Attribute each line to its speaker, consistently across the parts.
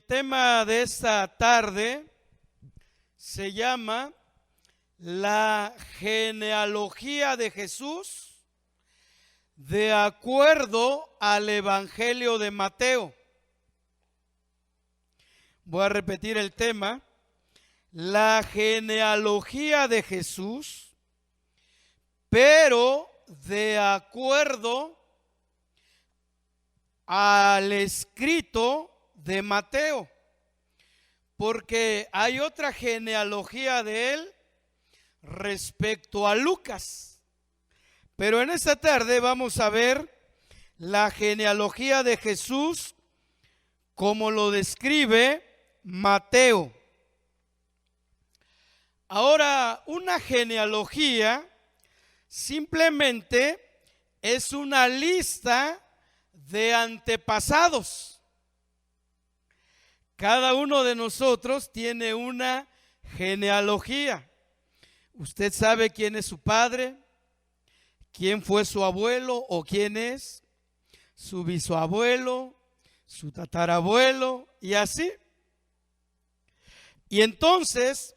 Speaker 1: tema de esta tarde se llama la genealogía de Jesús de acuerdo al Evangelio de Mateo. Voy a repetir el tema: la genealogía de Jesús, pero de acuerdo al escrito de Mateo, porque hay otra genealogía de él respecto a Lucas. Pero en esta tarde vamos a ver la genealogía de Jesús como lo describe Mateo. Ahora, una genealogía simplemente es una lista de antepasados. Cada uno de nosotros tiene una genealogía. Usted sabe quién es su padre, quién fue su abuelo o quién es su bisabuelo, su tatarabuelo y así. Y entonces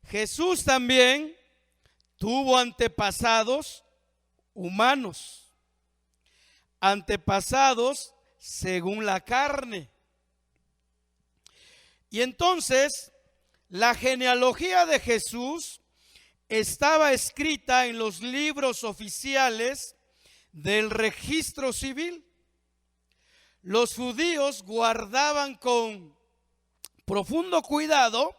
Speaker 1: Jesús también tuvo antepasados humanos, antepasados según la carne. Y entonces la genealogía de Jesús estaba escrita en los libros oficiales del registro civil. Los judíos guardaban con profundo cuidado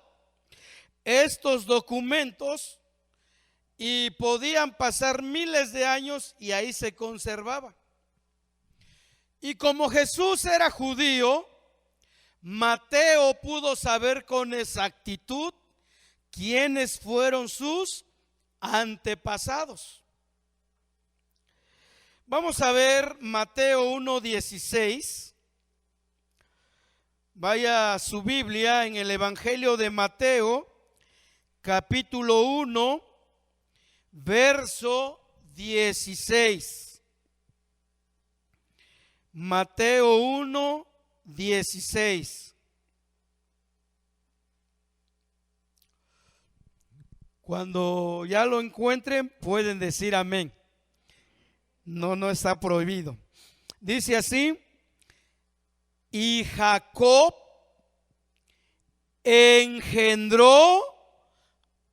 Speaker 1: estos documentos y podían pasar miles de años y ahí se conservaba. Y como Jesús era judío, Mateo pudo saber con exactitud quiénes fueron sus antepasados. Vamos a ver Mateo 1:16. Vaya a su Biblia en el Evangelio de Mateo, capítulo 1, verso 16. Mateo 1:16. Cuando ya lo encuentren, pueden decir amén. No está prohibido. Dice así: y Jacob engendró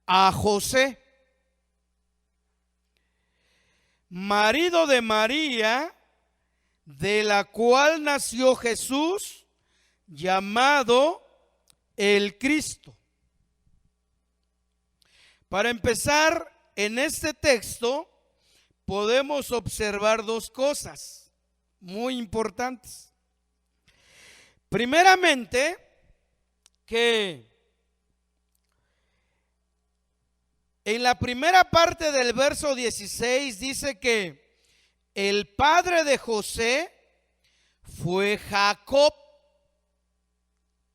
Speaker 1: a José, marido de María, de la cual nació Jesús, llamado el Cristo. Para empezar, en este texto podemos observar dos cosas muy importantes. Primeramente, que en la primera parte del verso 16 dice que el padre de José fue Jacob,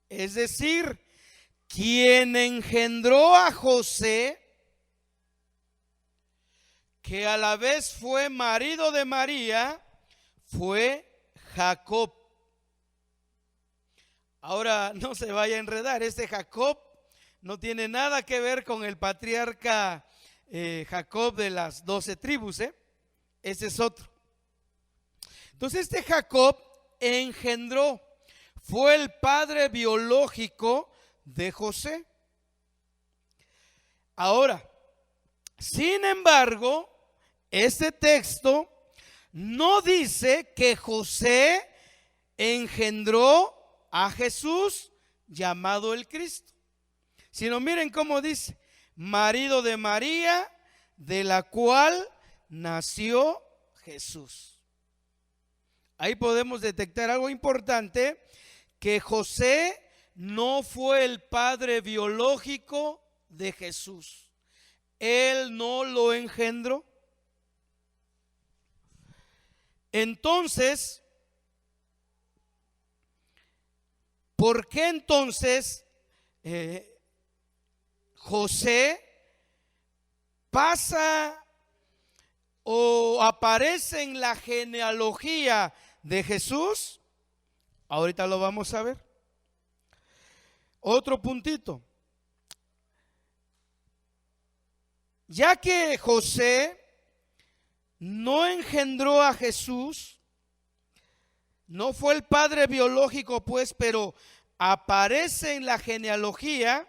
Speaker 1: es decir, quien engendró a José, que a la vez fue marido de María, fue Jacob. Ahora no se vaya a enredar, este Jacob no tiene nada que ver con el patriarca Jacob de las 12 tribus, ese es otro. Entonces este Jacob engendró, fue el padre biológico de José. Ahora, sin embargo, este texto no dice que José engendró a Jesús llamado el Cristo, sino miren cómo dice: marido de María, de la cual nació Jesús. Ahí podemos detectar algo importante, que José no fue el padre biológico de Jesús. Él no lo engendró. Entonces, ¿por qué entonces José pasa o aparece en la genealogía de Jesús? Ahorita lo vamos a ver. otro puntito. Ya que José no engendró a Jesús, no fue el padre biológico, pues, pero aparece en la genealogía,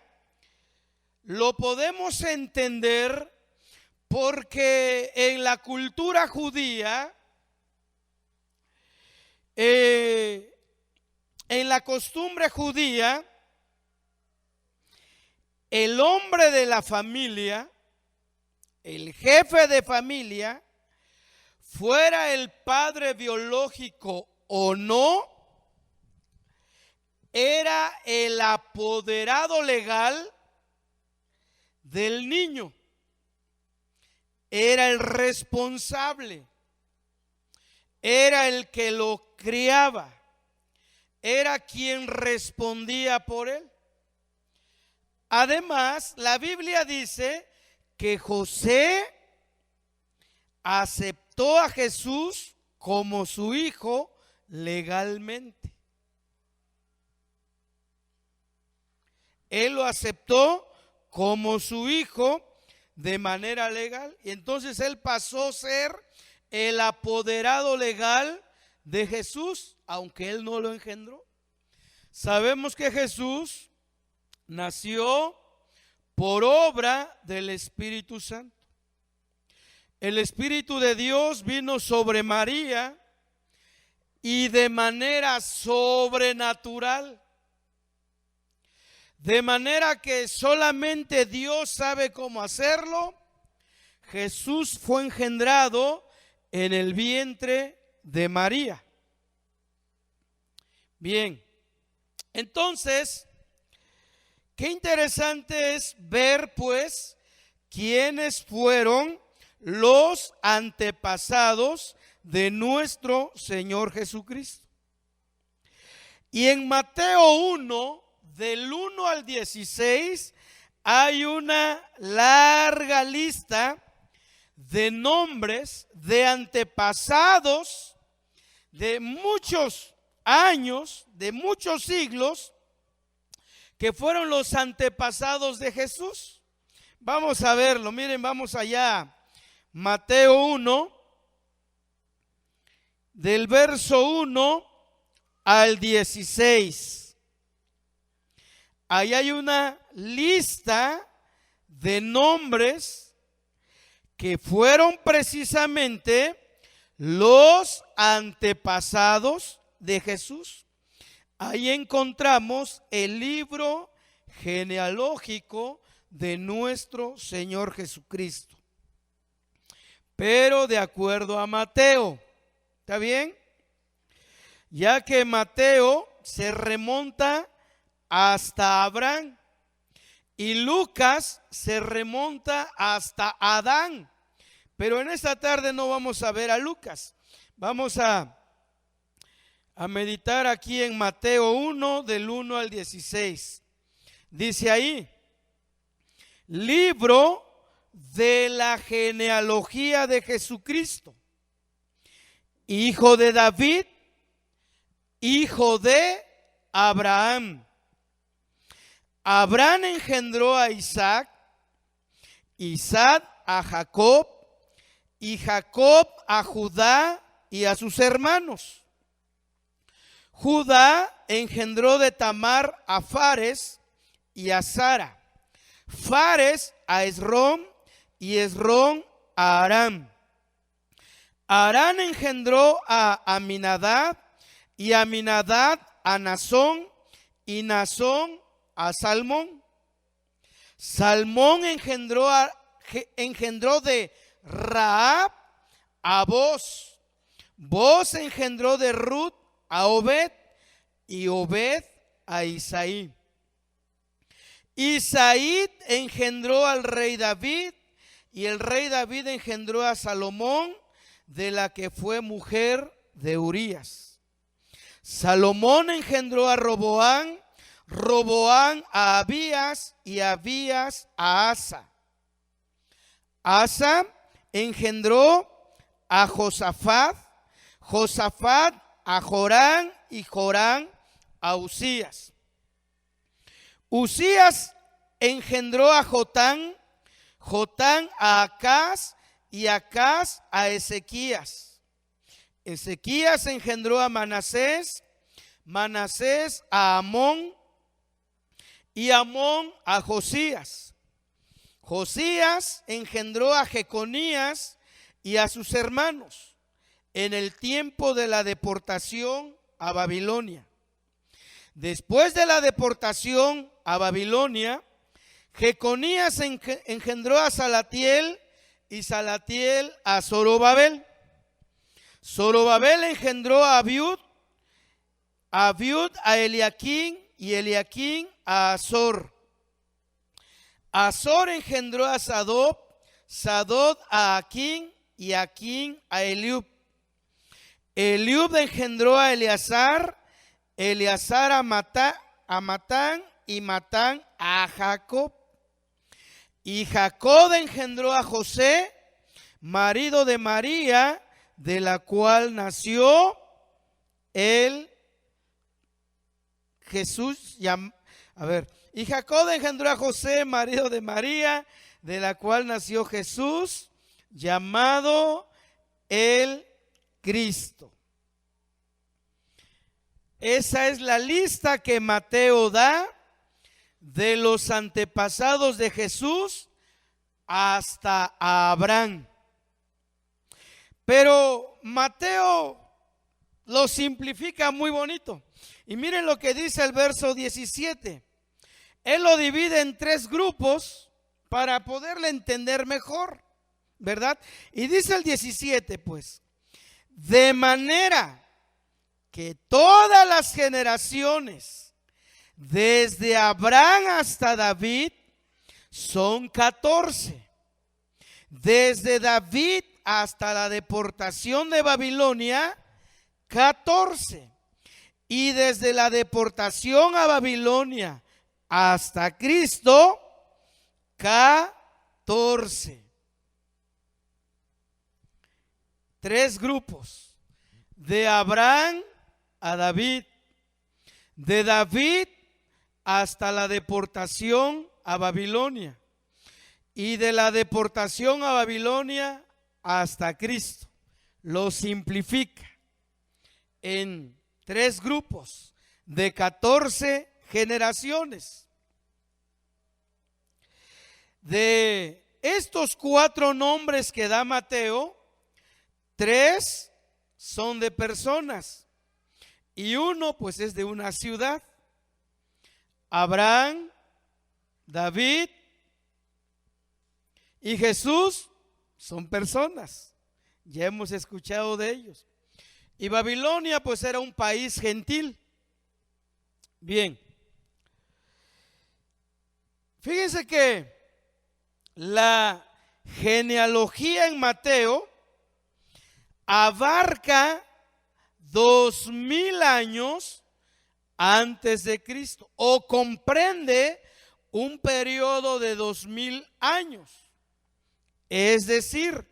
Speaker 1: lo podemos entender porque en la cultura judía, en la costumbre judía, el hombre de la familia, el jefe de familia, fuera el padre biológico o no, era el apoderado legal del niño, era el responsable, era el que lo criaba, era quien respondía por él. Además, la Biblia dice que José aceptó a Jesús como su hijo legalmente. Él lo aceptó como su hijo de manera legal, y entonces él pasó a ser el apoderado legal de Jesús, aunque él no lo engendró. Sabemos que Jesús nació por obra del Espíritu Santo. El Espíritu de Dios vino sobre María y de manera sobrenatural. De manera que solamente Dios sabe cómo hacerlo. Jesús fue engendrado en el vientre de María. Bien, entonces, qué interesante es ver, pues, quiénes fueron los antepasados de nuestro Señor Jesucristo. Y en Mateo 1, del 1 al 16, hay una larga lista de nombres de antepasados de muchos años, de muchos siglos, que fueron los antepasados de Jesús. Vamos a verlo, miren, vamos allá. Mateo 1, del verso 1 al 16. Ahí hay una lista de nombres que fueron precisamente los antepasados de Jesús. Ahí encontramos el libro genealógico de nuestro Señor Jesucristo, pero de acuerdo a Mateo. ¿Está bien? Ya que Mateo se remonta hasta Abraham y Lucas se remonta hasta Adán. Pero en esta tarde no vamos a ver a Lucas. Vamos a meditar aquí en Mateo 1, del 1 al 16. Dice ahí: libro de la genealogía de Jesucristo, hijo de David, hijo de Abraham. Abraham engendró a Isaac, Isaac a Jacob, y Jacob a Judá y a sus hermanos. Judá engendró de Tamar a Fares y a Sara, Fares a Esrón y Esrón a Aram. Aram engendró a Aminadab y Aminadab a Nazón y Nazón a Salmón. Salmón engendró de Rahab a Boz. Boz engendró de Ruth a Obed y Obed a Isaí. Isaí engendró al rey David y el rey David engendró a Salomón, de la que fue mujer de Urías. Salomón engendró a Roboán, Roboán a Abías y Abías a Asa. Asa engendró a Josafat, Josafat a Jorán y Jorán a Usías. Uzías engendró a Jotán, Jotán a Acaz y Acaz a Ezequías. Ezequías engendró a Manasés, Manasés a Amón y Amón a Josías. Josías engendró a Jeconías y a sus hermanos en el tiempo de la deportación a Babilonia. Después de la deportación a Babilonia, Jeconías engendró a Salatiel y Salatiel a Zorobabel. Zorobabel engendró a Abiud a Eliaquín y Eliaquín a Azor. Azor engendró a Sadoc, Sadoc a Aquín y Aquín a Eliub. Eliub engendró a Eleazar, Eleazar a Matán y Matán a Jacob. Y Jacob engendró a José, marido de María, de la cual nació el Jesús. Y Jacob engendró a José, marido de María, de la cual nació Jesús, llamado el Cristo. Esa es la lista que Mateo da de los antepasados de Jesús hasta Abraham. Pero Mateo lo simplifica muy bonito. Y miren lo que dice el verso 17. Él lo divide en 3 grupos para poderle entender mejor, ¿verdad? Y dice el 17, pues, de manera que todas las generaciones desde Abraham hasta David son 14. Desde David hasta la deportación de Babilonia, 14. Y desde la deportación a Babilonia hasta Cristo, 14. 3 grupos. De Abraham a David. De David hasta la deportación a Babilonia. Y de la deportación a Babilonia hasta Cristo. Lo simplifica en 3 grupos de 14 generaciones. De estos 4 nombres que da Mateo, 3 son de personas y 1 pues es de una ciudad. Abraham, David y Jesús son personas. Ya hemos escuchado de ellos. Y Babilonia pues era un país gentil. Bien. Fíjense que la genealogía en Mateo abarca 2000 años antes de Cristo, o comprende un periodo de 2000 años. Es decir,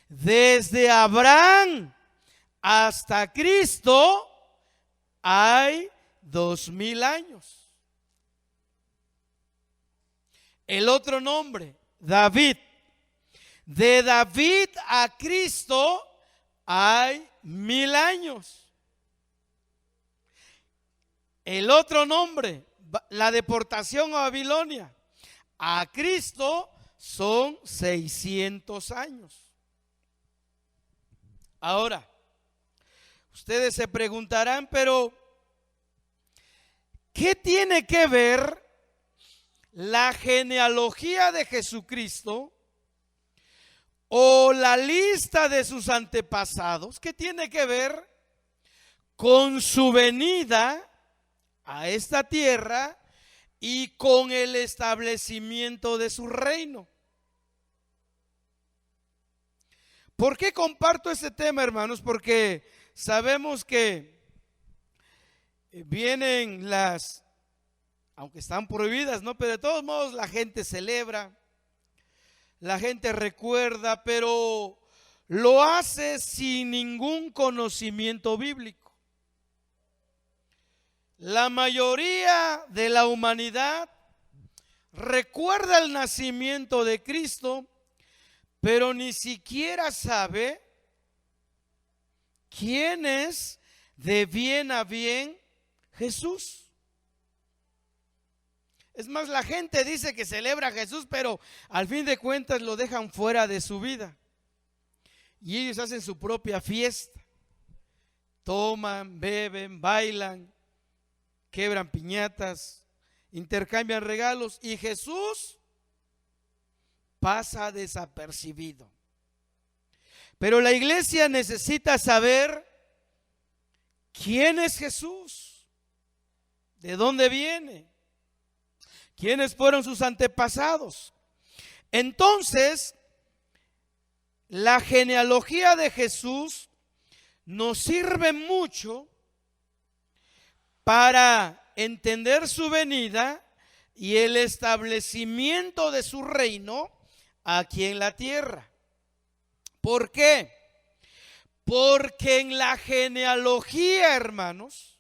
Speaker 1: desde Abraham hasta Cristo hay 2000 años. El otro nombre, David. De David a Cristo hay 1000 años. El otro nombre, la deportación a Babilonia, a Cristo son 600 años. Ahora, ustedes se preguntarán, pero ¿qué tiene que ver la genealogía de Jesucristo o la lista de sus antepasados? ¿Qué tiene que ver con su venida a esta tierra y con el establecimiento de su reino? ¿Por qué comparto este tema, hermanos? Porque sabemos que vienen las, aunque están prohibidas, ¿no? Pero de todos modos la gente celebra, la gente recuerda, pero lo hace sin ningún conocimiento bíblico. La mayoría de la humanidad recuerda el nacimiento de Cristo, pero ni siquiera sabe quién es de bien a bien Jesús. Es más, la gente dice que celebra a Jesús, pero al fin de cuentas lo dejan fuera de su vida. Y ellos hacen su propia fiesta. Toman, beben, bailan, quebran piñatas, intercambian regalos, y Jesús pasa desapercibido. Pero la iglesia necesita saber quién es Jesús, de dónde viene, quiénes fueron sus antepasados. Entonces, la genealogía de Jesús nos sirve mucho para entender su venida y el establecimiento de su reino aquí en la tierra. ¿Por qué? Porque en la genealogía, hermanos,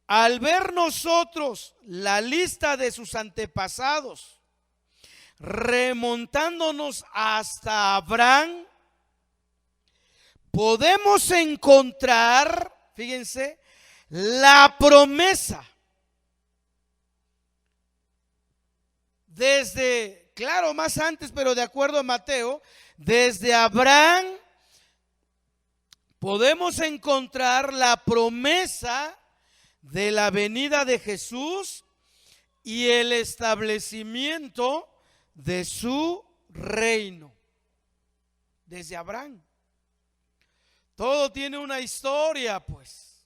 Speaker 1: al ver nosotros la lista de sus antepasados, remontándonos hasta Abraham, podemos encontrar, fíjense, la promesa desde, claro, más antes, pero de acuerdo a Mateo, desde Abraham podemos encontrar la promesa de la venida de Jesús y el establecimiento de su reino. Desde Abraham. Todo tiene una historia, pues.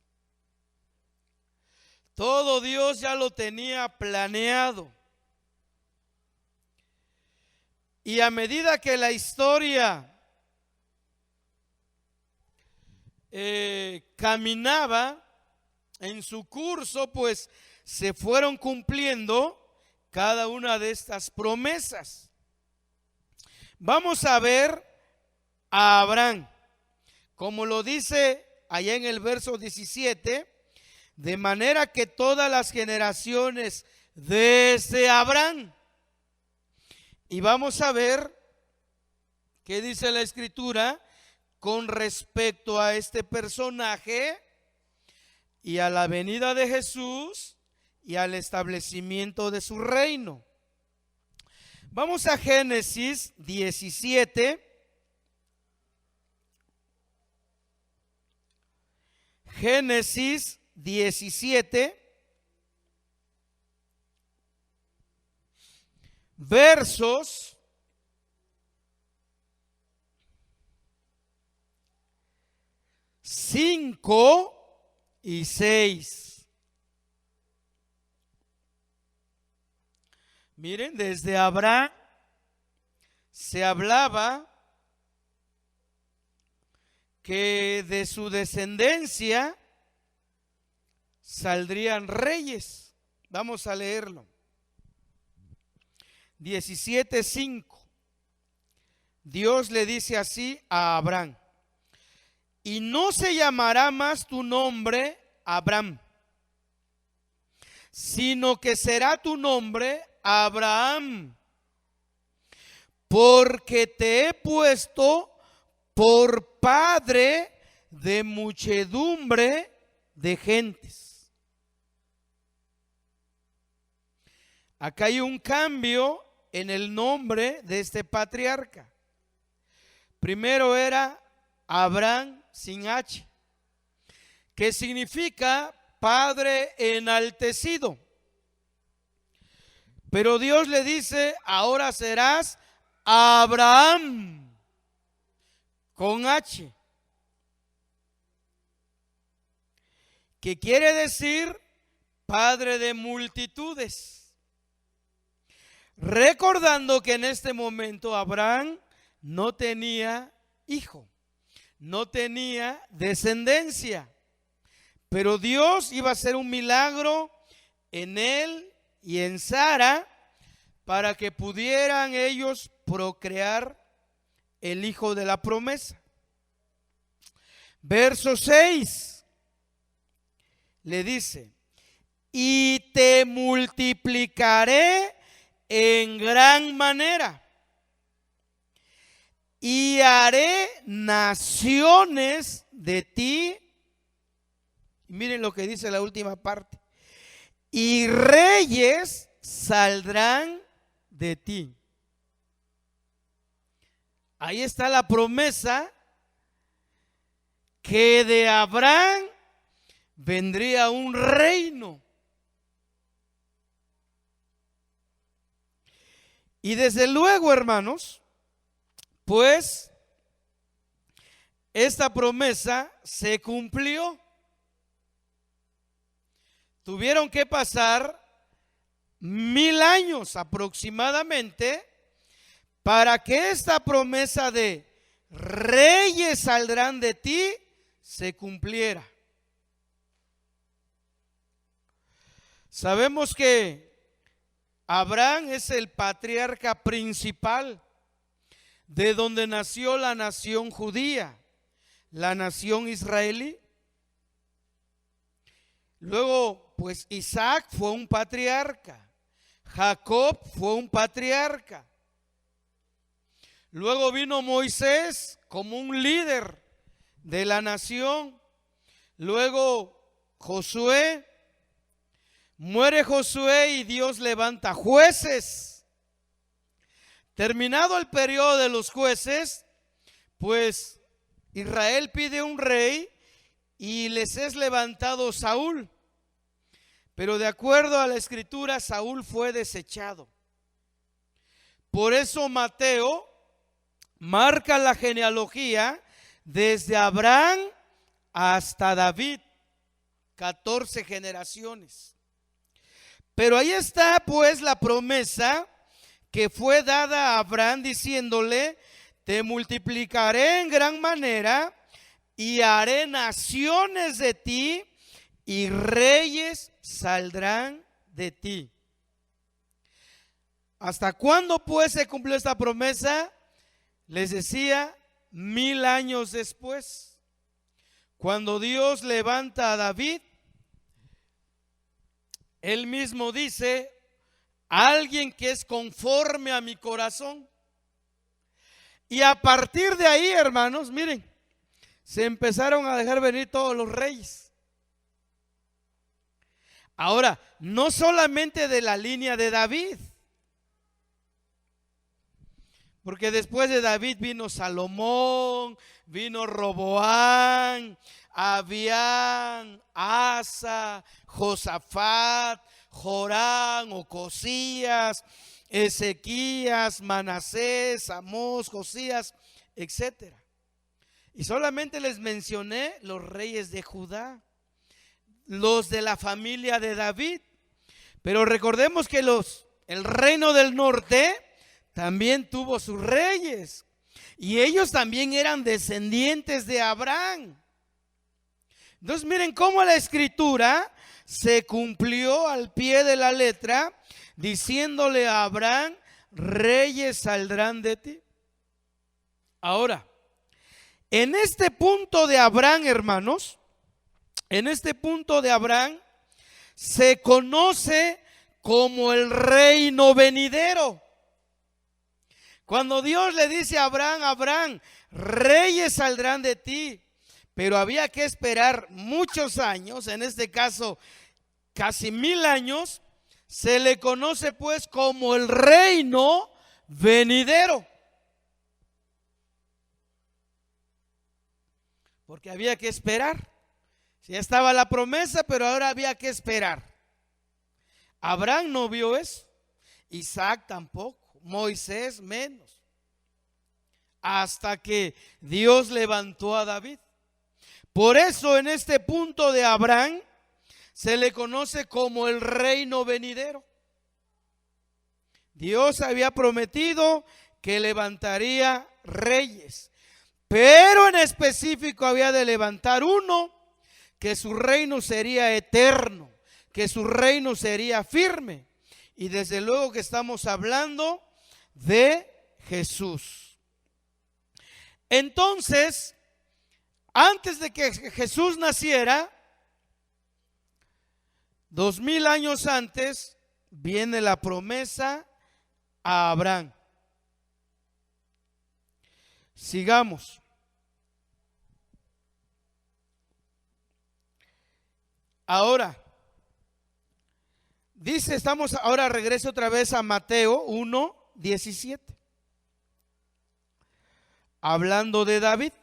Speaker 1: Todo Dios ya lo tenía planeado. Y a medida que la historia caminaba en su curso, pues se fueron cumpliendo cada una de estas promesas. Vamos a ver a Abraham, como lo dice allá en el verso 17, de manera que todas las generaciones desde Abraham. Y vamos a ver qué dice la Escritura con respecto a este personaje y a la venida de Jesús y al establecimiento de su reino. Vamos a Génesis 17. Génesis 17, versos 5 y 6. Miren, desde Abraham se hablaba que de su descendencia saldrían reyes. Vamos a leerlo. 17:5. Dios le dice así a Abraham: y no se llamará más tu nombre Abraham, sino que será tu nombre Abraham, porque te he puesto por padre de muchedumbre de gentes. Acá hay un cambio en el nombre de este patriarca. Primero era Abraham sin H, que significa padre enaltecido. Pero Dios le dice: ahora serás Abraham con H, que quiere decir padre de multitudes. Recordando que en este momento Abraham no tenía hijo, no tenía descendencia, pero Dios iba a hacer un milagro en él y en Sara para que pudieran ellos procrear el hijo de la promesa. Verso 6 le dice: y te multiplicaré en gran manera y haré naciones de ti. Miren lo que dice la última parte. Y reyes saldrán de ti. Ahí está la promesa que de Abraham vendría un reino. Y desde luego, hermanos, pues esta promesa se cumplió. Tuvieron que pasar 1000 años aproximadamente para que esta promesa de reyes saldrán de ti se cumpliera. Sabemos que Abraham es el patriarca principal de donde nació la nación judía, la nación israelí. Luego, pues Isaac fue un patriarca, Jacob fue un patriarca. Luego vino Moisés como un líder de la nación. Luego Josué, muere Josué y Dios levanta jueces. Terminado el periodo de los jueces, pues Israel pide un rey y les es levantado Saúl. Pero de acuerdo a la escritura, Saúl fue desechado. Por eso Mateo marca la genealogía desde Abraham hasta David, 14 generaciones. Pero ahí está pues la promesa que fue dada a Abraham diciéndole: te multiplicaré en gran manera y haré naciones de ti y reyes saldrán de ti. ¿Hasta cuándo pues se cumplió esta promesa? Les decía, 1000 años después, cuando Dios levanta a David, él mismo dice: alguien que es conforme a mi corazón. Y a partir de ahí, hermanos, miren, se empezaron a dejar venir todos los reyes. Ahora, no solamente de la línea de David, porque después de David vino Salomón, vino Roboán, Abián, Asa, Josafat, Joram, Ocosías, Ezequías, Manasés, Amós, Josías, etc. Y solamente les mencioné los reyes de Judá, los de la familia de David. Pero recordemos que el reino del norte también tuvo sus reyes, y ellos también eran descendientes de Abraham. Entonces miren cómo la escritura se cumplió al pie de la letra, diciéndole a Abraham: reyes saldrán de ti. Ahora, en este punto de Abraham, hermanos, en este punto de Abraham se conoce como el reino venidero. Cuando Dios le dice a Abraham: Abraham, reyes saldrán de ti, pero había que esperar muchos años, en este caso casi 1000 años, se le conoce pues como el reino venidero. Porque había que esperar. Ya estaba la promesa, pero ahora había que esperar. Abraham no vio eso, Isaac tampoco, Moisés menos, hasta que Dios levantó a David. Por eso en este punto de Abraham se le conoce como el reino venidero. Dios había prometido que levantaría reyes, pero en específico había de levantar uno que su reino sería eterno, que su reino sería firme. Y desde luego que estamos hablando de Jesús. Entonces, antes de que Jesús naciera, 2000 años antes viene la promesa a Abraham. Sigamos. Ahora, dice, ahora regreso otra vez a Mateo 1:17. Hablando de David,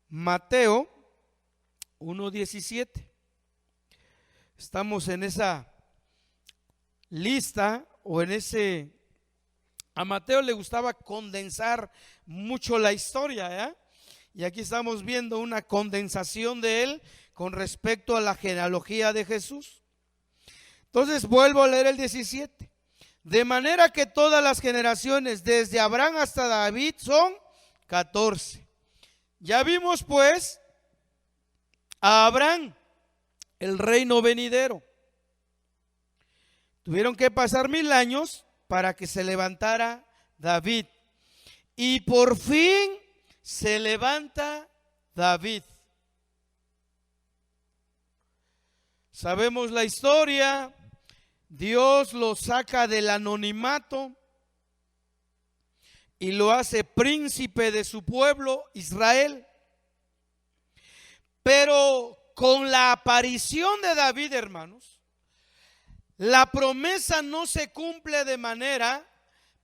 Speaker 1: Mateo 1:17. Estamos en esa lista o en ese... A Mateo le gustaba condensar mucho la historia, ¿eh? Y aquí estamos viendo una condensación de él con respecto a la genealogía de Jesús. Entonces vuelvo a leer el 17. De manera que todas las generaciones desde Abraham hasta David son 14. Ya vimos pues a Abraham, el reino venidero. Tuvieron que pasar 1000 años para que se levantara David. Y por fin se levanta David. Sabemos la historia. Dios lo saca del anonimato y lo hace príncipe de su pueblo, Israel. Pero con la aparición de David, hermanos, la promesa no se cumple de manera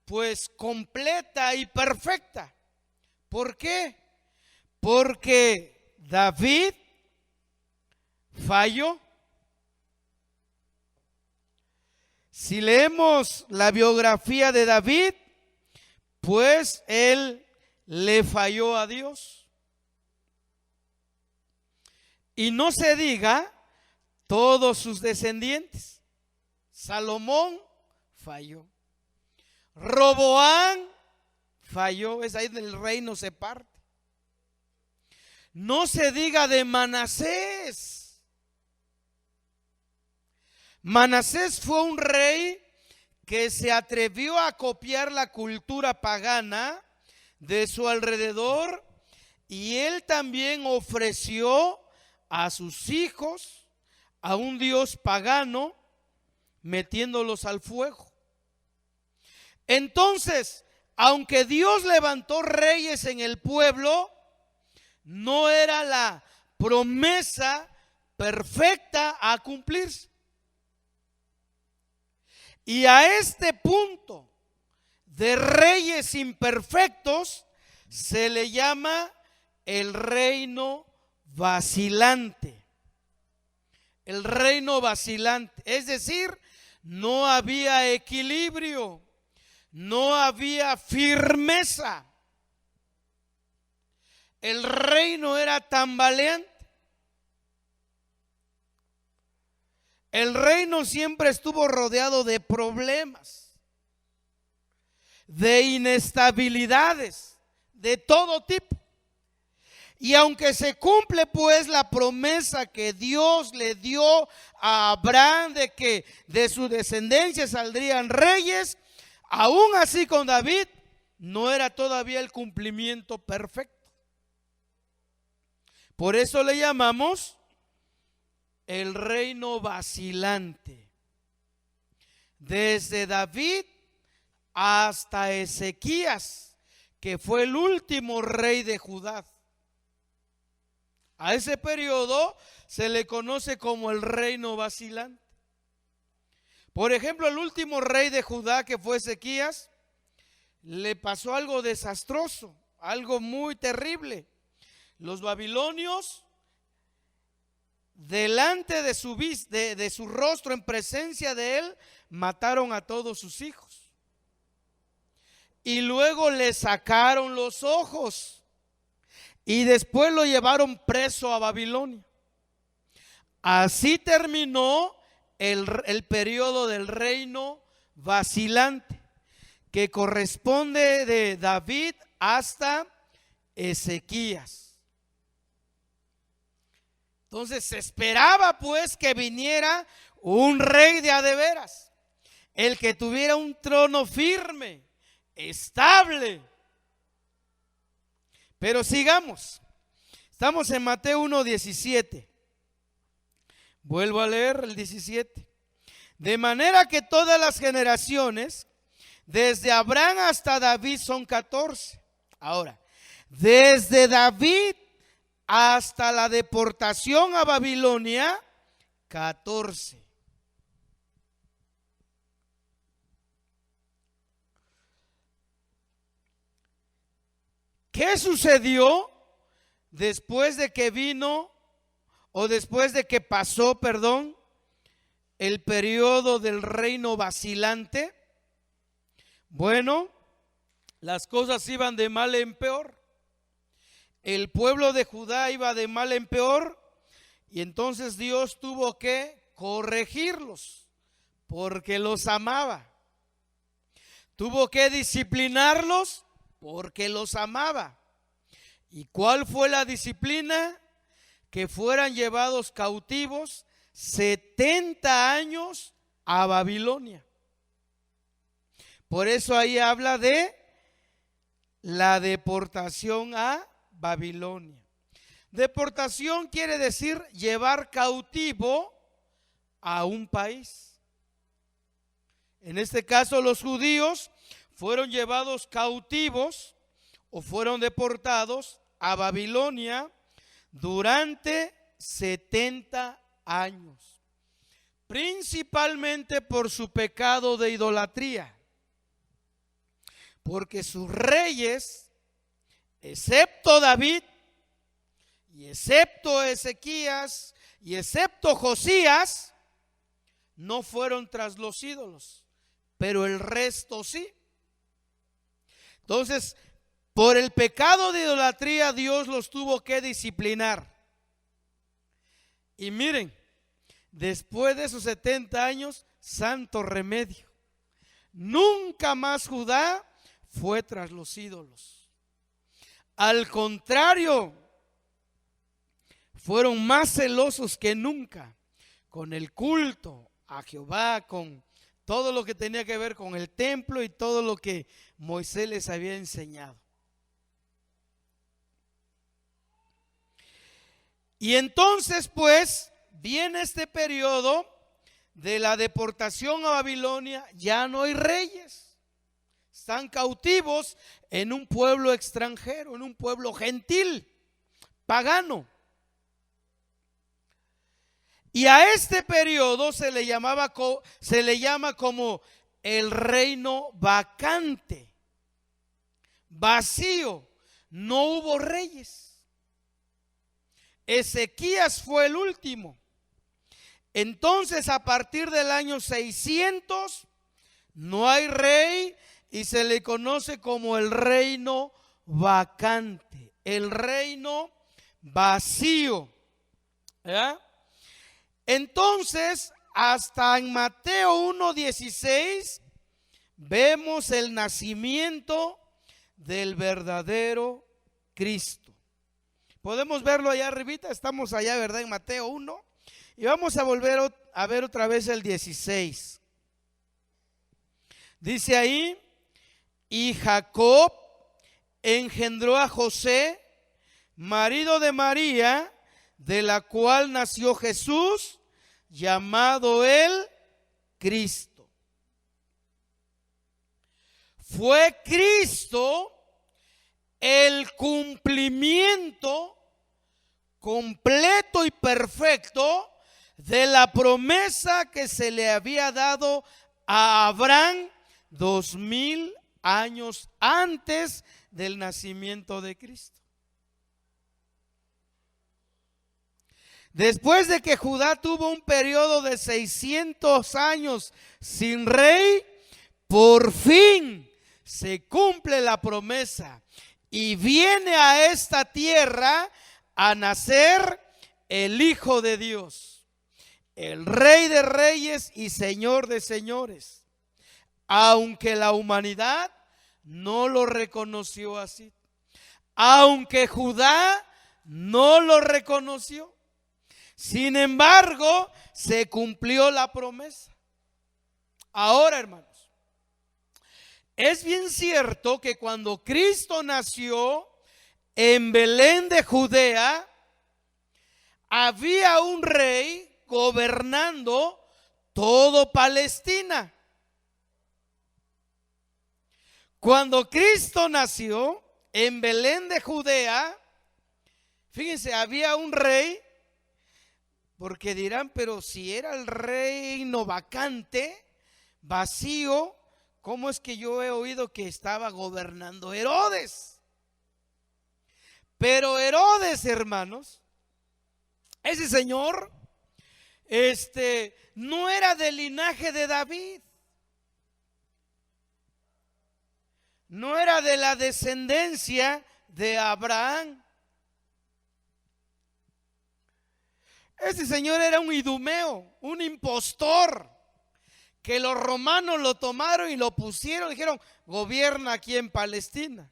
Speaker 1: pues completa y perfecta. ¿Por qué? Porque David falló. Si leemos la biografía de David, pues él le falló a Dios. Y no se diga todos sus descendientes. Salomón falló. Roboán falló. Es ahí donde el reino se parte. No se diga de Manasés. Manasés fue un rey que se atrevió a copiar la cultura pagana de su alrededor, y él también ofreció a sus hijos a un dios pagano, metiéndolos al fuego. Entonces, aunque Dios levantó reyes en el pueblo, no era la promesa perfecta a cumplirse. Y a este punto de reyes imperfectos se le llama el reino vacilante. El reino vacilante, es decir, no había equilibrio, no había firmeza. El reino era tambaleante. El reino siempre estuvo rodeado de problemas, de inestabilidades, de todo tipo. Y aunque se cumple pues la promesa que Dios le dio a Abraham de que de su descendencia saldrían reyes, aún así con David no era todavía el cumplimiento perfecto. Por eso le llamamos el reino vacilante. Desde David hasta Ezequías, que fue el último rey de Judá. A ese periodo se le conoce como el reino vacilante. Por ejemplo, el último rey de Judá, que fue Ezequías, le pasó algo desastroso, algo muy terrible. Los babilonios, delante de su rostro, en presencia de él, mataron a todos sus hijos. Y luego le sacaron los ojos. Y después lo llevaron preso a Babilonia. Así terminó el periodo del reino vacilante, que corresponde de David hasta Ezequías. Entonces se esperaba pues que viniera un rey de a de veras, el que tuviera un trono firme, estable. Pero sigamos. Estamos en Mateo 1:17. Vuelvo a leer el 17. De manera que todas las generaciones, desde Abraham hasta David, son 14. Ahora, desde David hasta la deportación a Babilonia, 14. ¿Qué sucedió después de que vino, o después de que pasó, perdón, el periodo del reino vacilante? Bueno, las cosas iban de mal en peor. El pueblo de Judá iba de mal en peor, y entonces Dios tuvo que corregirlos porque los amaba. Tuvo que disciplinarlos porque los amaba. ¿Y cuál fue la disciplina? Que fueran llevados cautivos 70 años a Babilonia. Por eso ahí habla de la deportación a Babilonia. Deportación quiere decir llevar cautivo a un país. En este caso, los judíos fueron llevados cautivos o fueron deportados a Babilonia durante 70 años, principalmente por su pecado de idolatría, porque sus reyes, excepto David, y excepto Ezequías, y excepto Josías, no fueron tras los ídolos, pero el resto sí. Entonces, por el pecado de idolatría, Dios los tuvo que disciplinar. Y miren, después de esos 70 años, santo remedio. Nunca más Judá fue tras los ídolos. Al contrario, fueron más celosos que nunca con el culto a Jehová, con todo lo que tenía que ver con el templo y todo lo que Moisés les había enseñado. Y entonces pues viene este periodo de la deportación a Babilonia. Ya no hay reyes, están cautivos en un pueblo extranjero, en un pueblo gentil, pagano. Y a este periodo se le llama como el reino vacante, vacío. No hubo reyes. Ezequías fue el último. Entonces, a partir del año 600 no hay rey y se le conoce como el reino vacante, el reino vacío. ¿Ya? Entonces, hasta en Mateo 1:16 vemos el nacimiento del verdadero Cristo. Podemos verlo allá arribita, estamos allá, ¿verdad? En Mateo 1. Y vamos a volver a ver otra vez el 16. Dice ahí: y Jacob engendró a José, marido de María, de la cual nació Jesús, llamado el Cristo. Fue Cristo el cumplimiento completo y perfecto de la promesa que se le había dado a Abraham 2000 años antes del nacimiento de Cristo. Después de que Judá tuvo un periodo de 600 años sin rey, por fin se cumple la promesa y viene a esta tierra a nacer el Hijo de Dios, el Rey de Reyes y Señor de Señores, aunque la humanidad no lo reconoció así, aunque Judá no lo reconoció. Sin embargo, se cumplió la promesa. Ahora, hermanos, es bien cierto que cuando Cristo nació en Belén de Judea, había un rey gobernando todo Palestina. Cuando Cristo nació en Belén de Judea, fíjense, había un rey, porque dirán, pero si era el reino vacante, vacío, ¿cómo es que yo he oído que estaba gobernando Herodes? Pero Herodes, hermanos, ese señor, no era del linaje de David. No era de la descendencia de Abraham. Ese señor era un idumeo, un impostor, que los romanos lo tomaron y lo pusieron, dijeron, gobierna aquí en Palestina.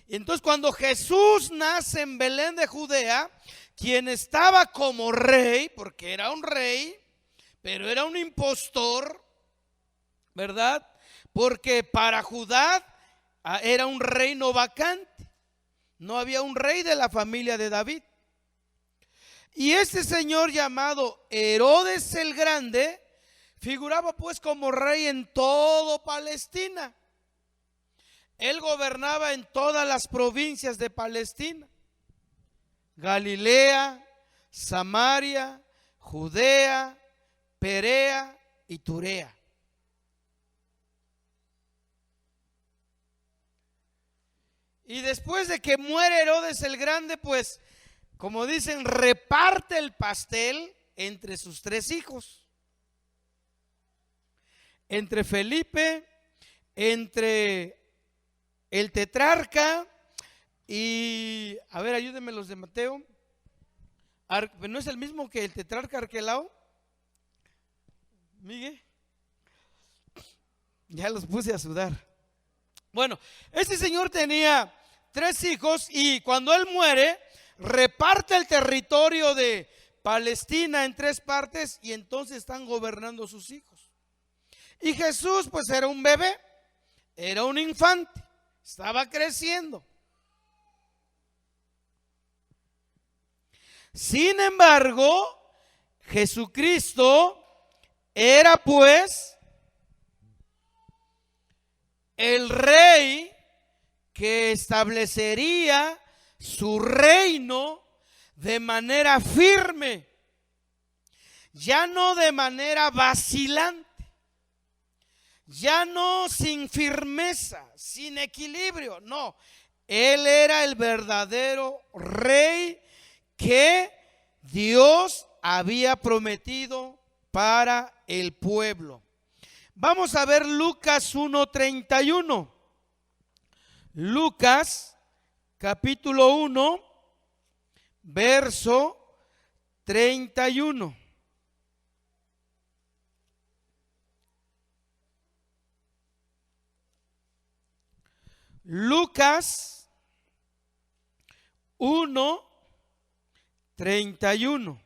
Speaker 1: Y entonces cuando Jesús nace en Belén de Judea, quien estaba como rey, porque era un rey, pero era un impostor, ¿verdad? Porque para Judá era un reino vacante, no había un rey de la familia de David. Y este señor llamado Herodes el Grande figuraba pues como rey en todo Palestina. Él gobernaba en todas las provincias de Palestina: Galilea, Samaria, Judea, Perea y Turea. Y después de que muere Herodes el Grande, pues, como dicen, reparte el pastel entre sus 3 hijos. Entre Felipe, entre el tetrarca y, a ver, ayúdenme los de Mateo. ¿No es el mismo que el tetrarca Arquelao? Miguel, ya los puse a sudar. Bueno, este señor tenía 3 hijos y cuando él muere, reparte el territorio de Palestina en 3 partes y entonces están gobernando sus hijos. Y Jesús pues era un bebé, era un infante, estaba creciendo. Sin embargo, Jesucristo era pues el rey que establecería su reino de manera firme, ya no de manera vacilante, ya no sin firmeza, sin equilibrio, no. Él era el verdadero rey que Dios había prometido para el pueblo. Vamos a ver Lucas 1:31. Lucas capítulo 1, verso 31. Lucas 1:31.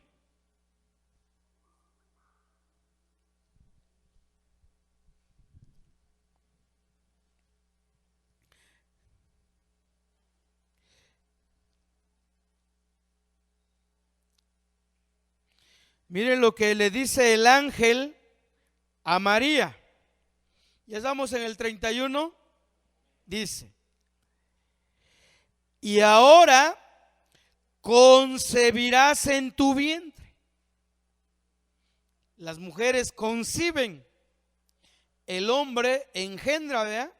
Speaker 1: Miren lo que le dice el ángel a María. Ya estamos en el 31. Dice: y ahora concebirás en tu vientre. Las mujeres conciben, el hombre engendra, ¿verdad?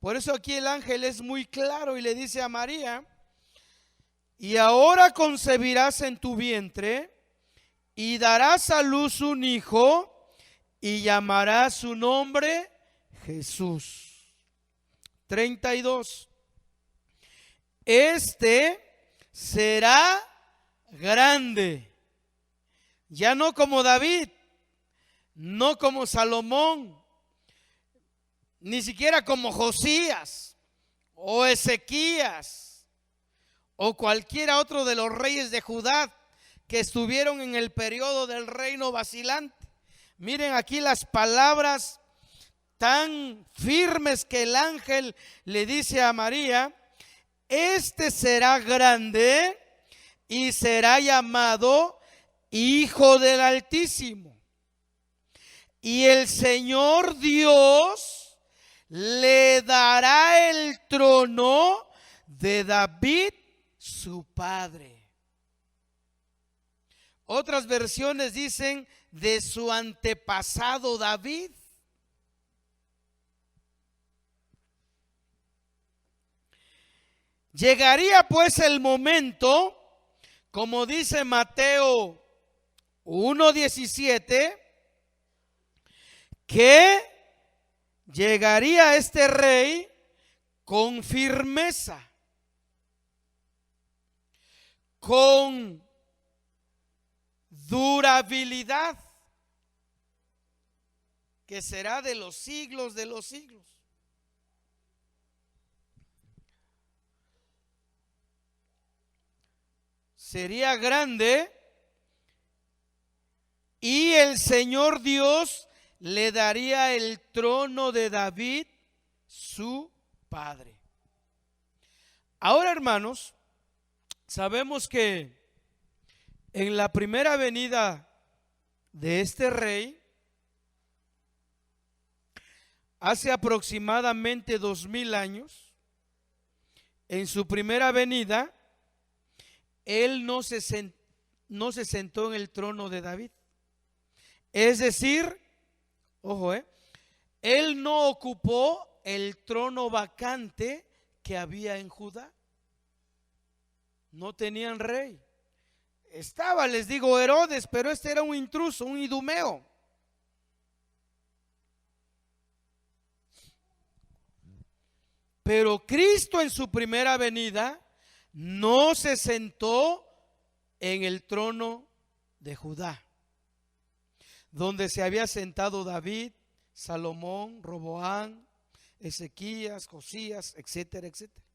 Speaker 1: Por eso aquí el ángel es muy claro y le dice a María: y ahora concebirás en tu vientre y darás a luz un hijo y llamarás su nombre Jesús. 32. Este será grande, ya no como David, no como Salomón, ni siquiera como Josías o Ezequías o cualquiera otro de los reyes de Judá que estuvieron en el periodo del reino vacilante. Miren aquí las palabras tan firmes que el ángel le dice a María: este será grande y será llamado Hijo del Altísimo. Y el Señor Dios le dará el trono de David, su padre. Otras versiones dicen de su antepasado David. Llegaría pues el momento, como dice Mateo 1:17, que llegaría este rey con firmeza, con durabilidad, que será de los siglos de los siglos. Sería grande y el Señor Dios le daría el trono de David, su padre. Ahora, hermanos, sabemos que en la primera venida de este rey, hace aproximadamente 2000 años, en su primera venida, él no se sentó en el trono de David. Es decir, ojo, él no ocupó el trono vacante que había en Judá. No tenían rey. Estaba, les digo, Herodes, pero este era un intruso, un idumeo. Pero Cristo en su primera venida no se sentó en el trono de Judá, donde se había sentado David, Salomón, Roboán, Ezequías, Josías, etcétera, etcétera.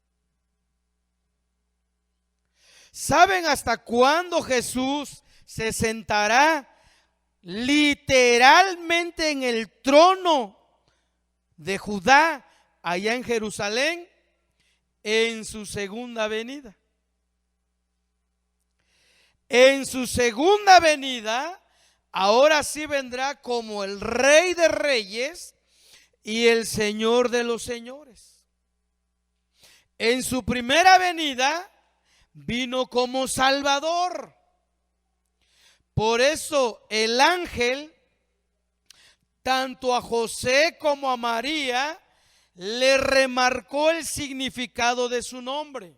Speaker 1: ¿Saben hasta cuándo Jesús se sentará literalmente en el trono de Judá allá en Jerusalén? En su segunda venida. En su segunda venida, ahora sí vendrá como el Rey de Reyes y el Señor de los Señores. En su primera venida vino como Salvador. Por eso el ángel, tanto a José como a María, le remarcó el significado de su nombre,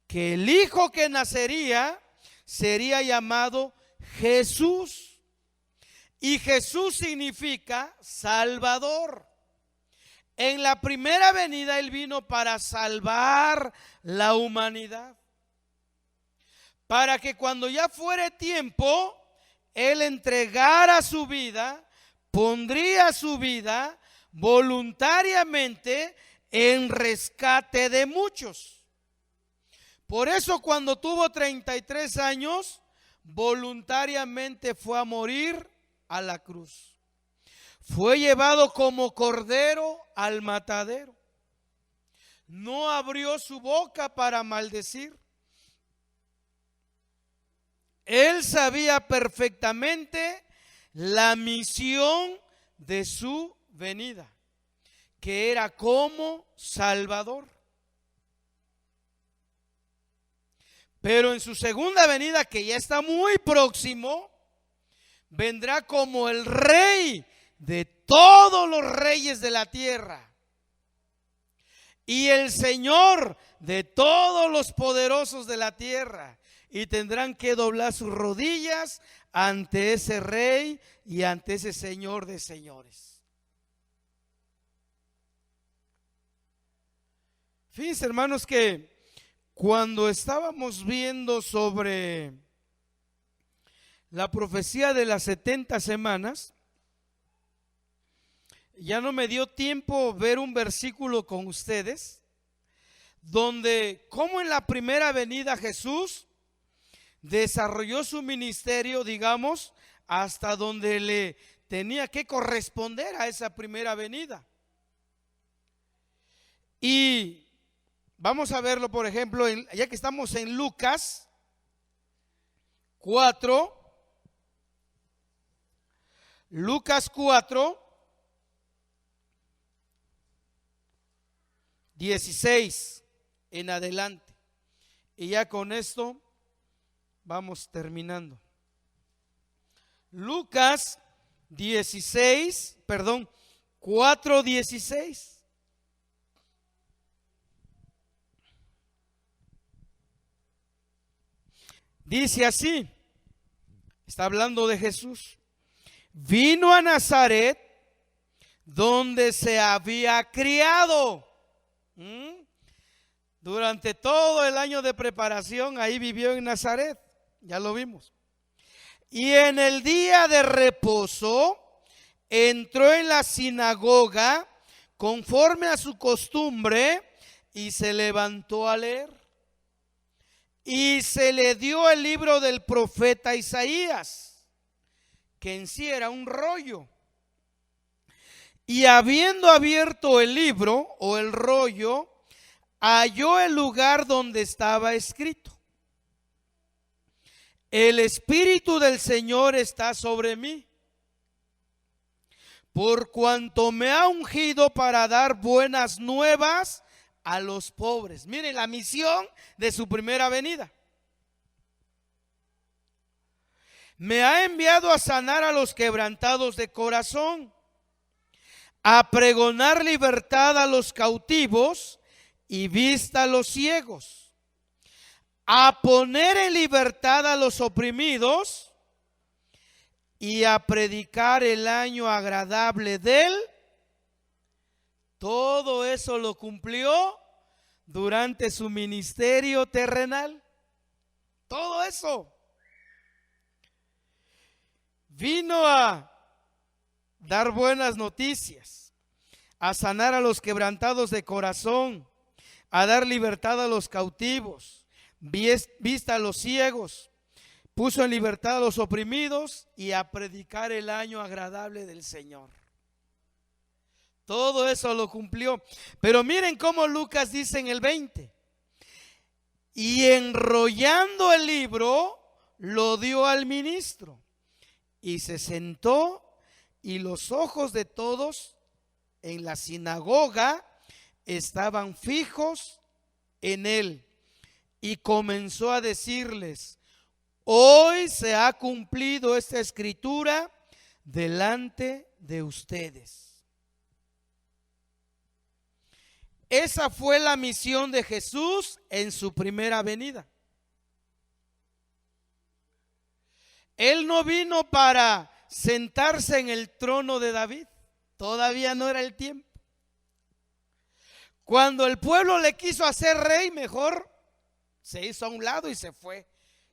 Speaker 1: que el hijo que nacería sería llamado Jesús, y Jesús significa Salvador. En la primera venida él vino para salvar la humanidad, para que cuando ya fuere tiempo, él entregara su vida, pondría su vida voluntariamente en rescate de muchos. Por eso cuando tuvo 33 años, voluntariamente fue a morir a la cruz. Fue llevado como cordero al matadero. No abrió su boca para maldecir. Él sabía perfectamente la misión de su venida, que era como Salvador. Pero en su segunda venida, que ya está muy próximo, vendrá como el Rey de todos los reyes de la tierra y el Señor de todos los poderosos de la tierra, y tendrán que doblar sus rodillas ante ese Rey y ante ese Señor de señores. Fíjense, hermanos, que cuando estábamos viendo sobre la profecía de las 70 semanas, ya no me dio tiempo ver un versículo con ustedes, donde como en la primera venida Jesús desarrolló su ministerio, digamos, hasta donde le tenía que corresponder a esa primera venida. Y vamos a verlo, por ejemplo, ya que estamos en Lucas 4, Lucas 4, 16 en adelante. Y ya con esto vamos terminando. Lucas 4:16. Dice así, está hablando de Jesús. Vino a Nazaret, donde se había criado. Durante todo el año de preparación, ahí vivió en Nazaret, ya lo vimos. Y en el día de reposo, entró en la sinagoga, conforme a su costumbre, y se levantó a leer. Y se le dio el libro del profeta Isaías, que en sí era un rollo. Y habiendo abierto el libro o el rollo, halló el lugar donde estaba escrito: el Espíritu del Señor está sobre mí, por cuanto me ha ungido para dar buenas nuevas a los pobres. Miren la misión de su primera venida. Me ha enviado a sanar a los quebrantados de corazón, a pregonar libertad a los cautivos y vista a los ciegos, a poner en libertad a los oprimidos y a predicar el año agradable de él. Todo eso lo cumplió durante su ministerio terrenal. Todo eso. Vino a dar buenas noticias, a sanar a los quebrantados de corazón, a dar libertad a los cautivos, vista a los ciegos, puso en libertad a los oprimidos y a predicar el año agradable del Señor. Todo eso lo cumplió. Pero miren cómo Lucas dice en el 20: y enrollando el libro, lo dio al ministro y se sentó, y los ojos de todos en la sinagoga estaban fijos en él, y comenzó a decirles: hoy se ha cumplido esta escritura delante de ustedes. Esa fue la misión de Jesús en su primera venida. Él no vino para sentarse en el trono de David. Todavía no era el tiempo. Cuando el pueblo le quiso hacer rey, mejor se hizo a un lado y se fue.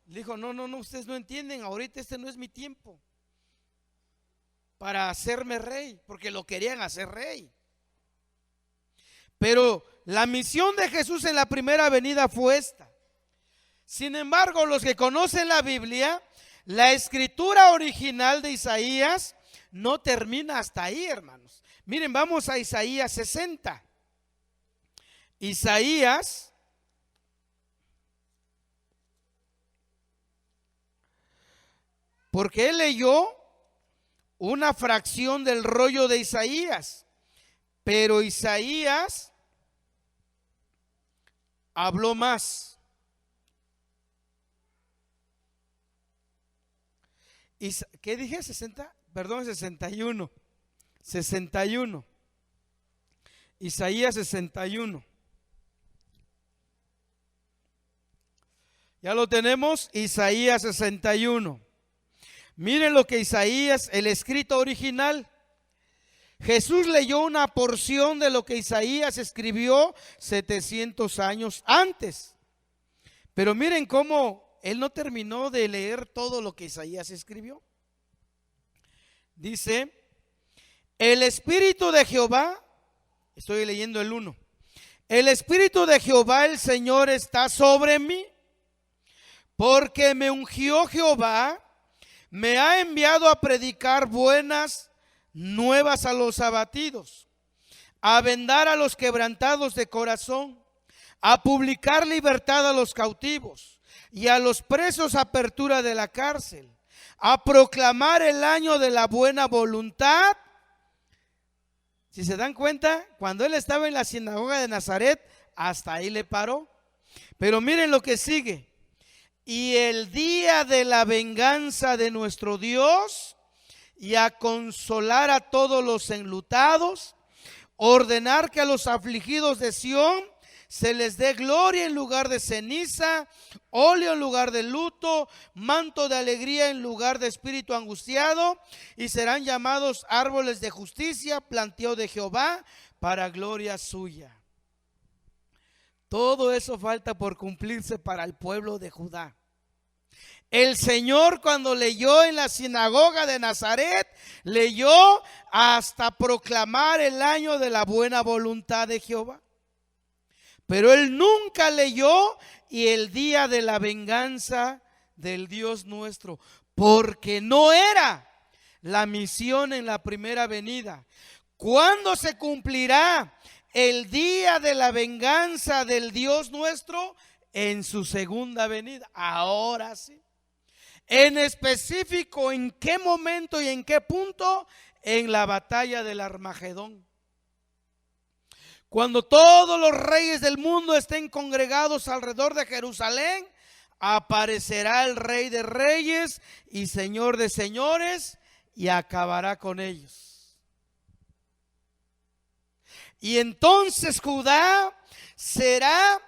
Speaker 1: Dijo: no, ustedes no entienden, ahorita este no es mi tiempo para hacerme rey, porque lo querían hacer rey. Pero la misión de Jesús en la primera venida fue esta. Sin embargo, los que conocen la Biblia, la escritura original de Isaías no termina hasta ahí, hermanos. Miren, vamos a Isaías 60. Isaías, porque él leyó una fracción del rollo de Isaías, pero Isaías habló más. ¿Qué dije? 60, perdón, 61. 61. Isaías 61. Ya lo tenemos, Isaías 61. Miren lo que Isaías, el escrito original. Jesús leyó una porción de lo que Isaías escribió 700 años antes. Pero miren cómo él no terminó de leer todo lo que Isaías escribió. Dice: el Espíritu de Jehová, estoy leyendo el 1. El Espíritu de Jehová el Señor está sobre mí, porque me ungió Jehová, me ha enviado a predicar buenas nuevas a los abatidos, a vendar a los quebrantados de corazón, a publicar libertad a los cautivos, y a los presos apertura de la cárcel, a proclamar el año de la buena voluntad. Si se dan cuenta, cuando él estaba en la sinagoga de Nazaret, hasta ahí le paró. Pero miren lo que sigue. Y el día de la venganza de nuestro Dios, y a consolar a todos los enlutados, ordenar que a los afligidos de Sión se les dé gloria en lugar de ceniza, óleo en lugar de luto, manto de alegría en lugar de espíritu angustiado, y serán llamados árboles de justicia, planteo de Jehová, para gloria suya. Todo eso falta por cumplirse para el pueblo de Judá. El Señor, cuando leyó en la sinagoga de Nazaret, leyó hasta proclamar el año de la buena voluntad de Jehová. Pero él nunca leyó y el día de la venganza del Dios nuestro, porque no era la misión en la primera venida. ¿Cuándo se cumplirá el día de la venganza del Dios nuestro? En su segunda venida. Ahora sí. En específico, ¿en qué momento y en qué punto? En la batalla del Armagedón. Cuando todos los reyes del mundo estén congregados alrededor de Jerusalén, aparecerá el Rey de Reyes y Señor de Señores y acabará con ellos. Y entonces Judá será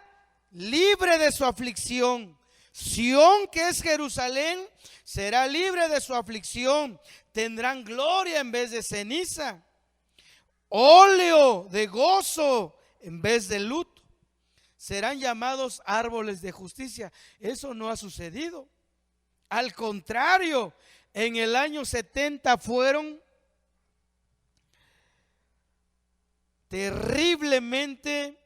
Speaker 1: libre de su aflicción. Sión, que es Jerusalén, será libre de su aflicción. Tendrán gloria en vez de ceniza, óleo de gozo en vez de luto. Serán llamados árboles de justicia. Eso no ha sucedido. Al contrario, en el año 70 fueron terriblemente,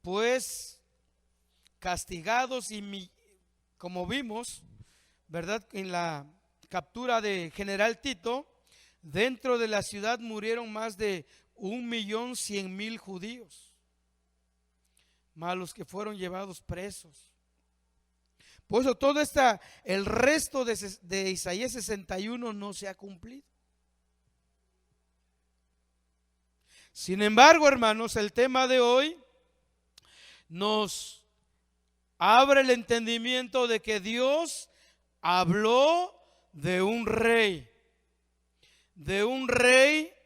Speaker 1: pues, castigados, y como vimos, ¿verdad? En la captura de General Tito, dentro de la ciudad murieron más de 1.100.000 judíos, más los que fueron llevados presos. Por eso todo el resto de Isaías 61 no se ha cumplido. Sin embargo, hermanos, el tema de hoy nos abre el entendimiento de que Dios habló de un rey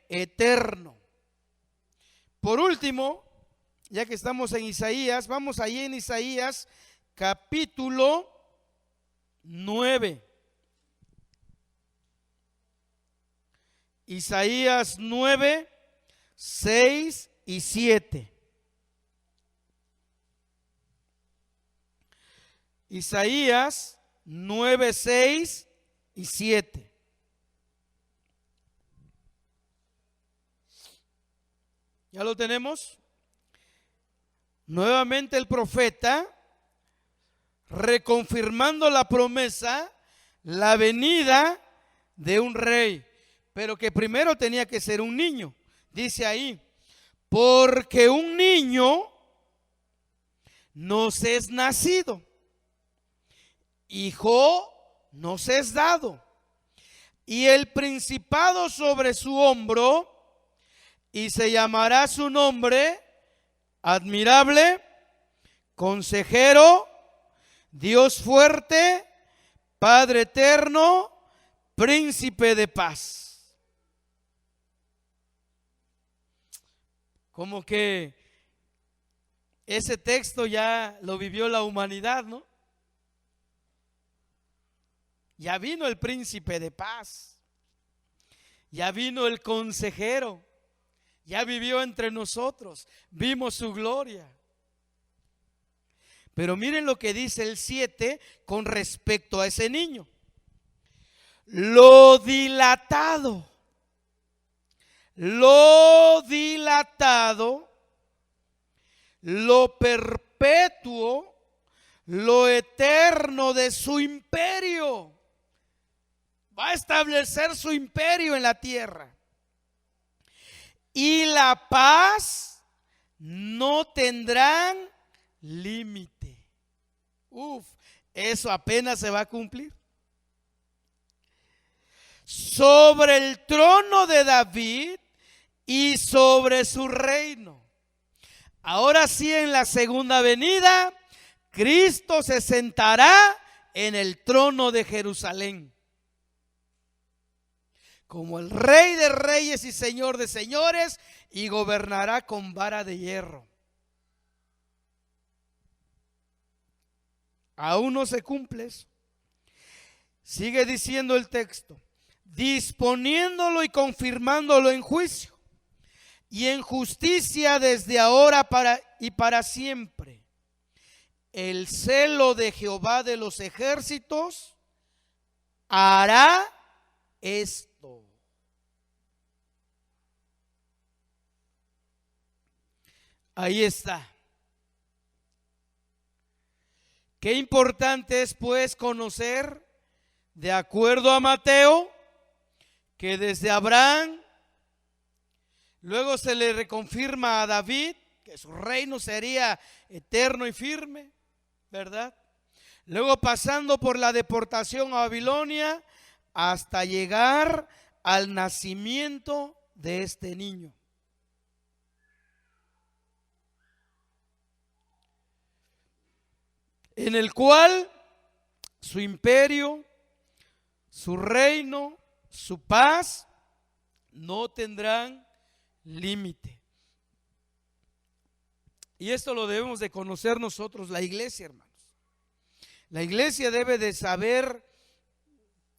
Speaker 1: eterno. Por último, ya que estamos en Isaías, vamos ahí en Isaías capítulo 9. Isaías 9, 6 y 7. Isaías 9, 6 y 7. ¿Ya lo tenemos? Nuevamente el profeta, reconfirmando la promesa, la venida de un rey, pero que primero tenía que ser un niño. Dice ahí, porque un niño nos es nacido, hijo nos es dado, y el principado sobre su hombro, y se llamará su nombre admirable, consejero, Dios fuerte, Padre eterno, príncipe de paz. Como que ese texto ya lo vivió la humanidad, ¿no? Ya vino el príncipe de paz, ya vino el consejero, ya vivió entre nosotros, vimos su gloria. Pero miren lo que dice el 7 con respecto a ese niño. Lo dilatado, lo perpetuo, lo eterno de su imperio. Va a establecer su imperio en la tierra. Y la paz no tendrán límite. Eso apenas se va a cumplir. Sobre el trono de David y sobre su reino. Ahora sí, en la segunda venida, Cristo se sentará en el trono de Jerusalén como el Rey de reyes y Señor de señores, y gobernará con vara de hierro. Aún no se cumple eso. Sigue diciendo el texto: disponiéndolo y confirmándolo en juicio y en justicia desde ahora y para siempre. El celo de Jehová de los ejércitos hará esto. Ahí está. Qué importante es pues conocer, de acuerdo a Mateo, que desde Abraham, luego se le reconfirma a David que su reino sería eterno y firme, ¿verdad? Luego pasando por la deportación a Babilonia hasta llegar al nacimiento de este niño. En el cual su imperio, su reino, su paz no tendrán límite. Y esto lo debemos de conocer nosotros, la iglesia, hermanos. La iglesia debe de saber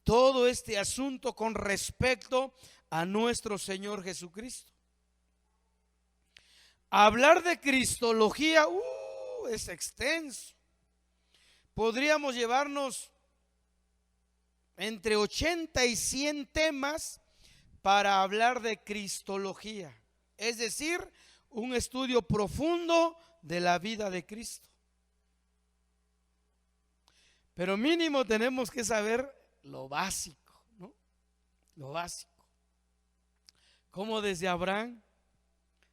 Speaker 1: todo este asunto con respecto a nuestro Señor Jesucristo. Hablar de cristología es extenso. Podríamos llevarnos entre 80 y 100 temas para hablar de cristología, es decir, un estudio profundo de la vida de Cristo. Pero mínimo tenemos que saber lo básico, ¿no? Lo básico. Como desde Abraham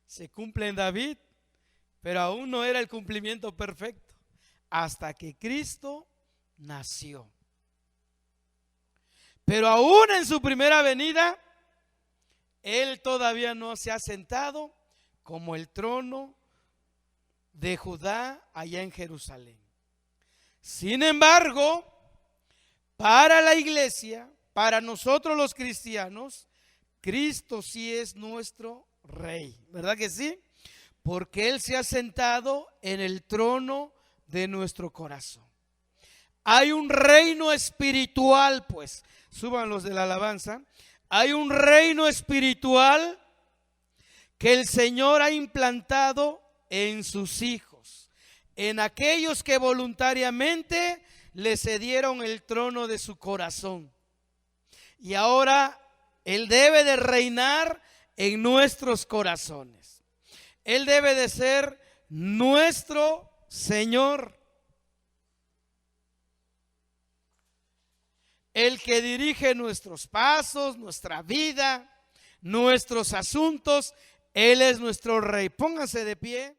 Speaker 1: se cumple en David, pero aún no era el cumplimiento perfecto hasta que Cristo nació. Pero aún en su primera venida, Él todavía no se ha sentado como el trono de Judá allá en Jerusalén. Sin embargo, para la iglesia, para nosotros los cristianos, Cristo sí es nuestro Rey, ¿verdad que sí? Porque Él se ha sentado en el trono de nuestro corazón. Hay un reino espiritual, pues, suban los de la alabanza. Hay un reino espiritual que el Señor ha implantado en sus hijos, en aquellos que voluntariamente le cedieron el trono de su corazón. Y ahora Él debe de reinar en nuestros corazones. Él debe de ser nuestro Señor, el que dirige nuestros pasos, nuestra vida, nuestros asuntos. Él es nuestro Rey. Pónganse de pie.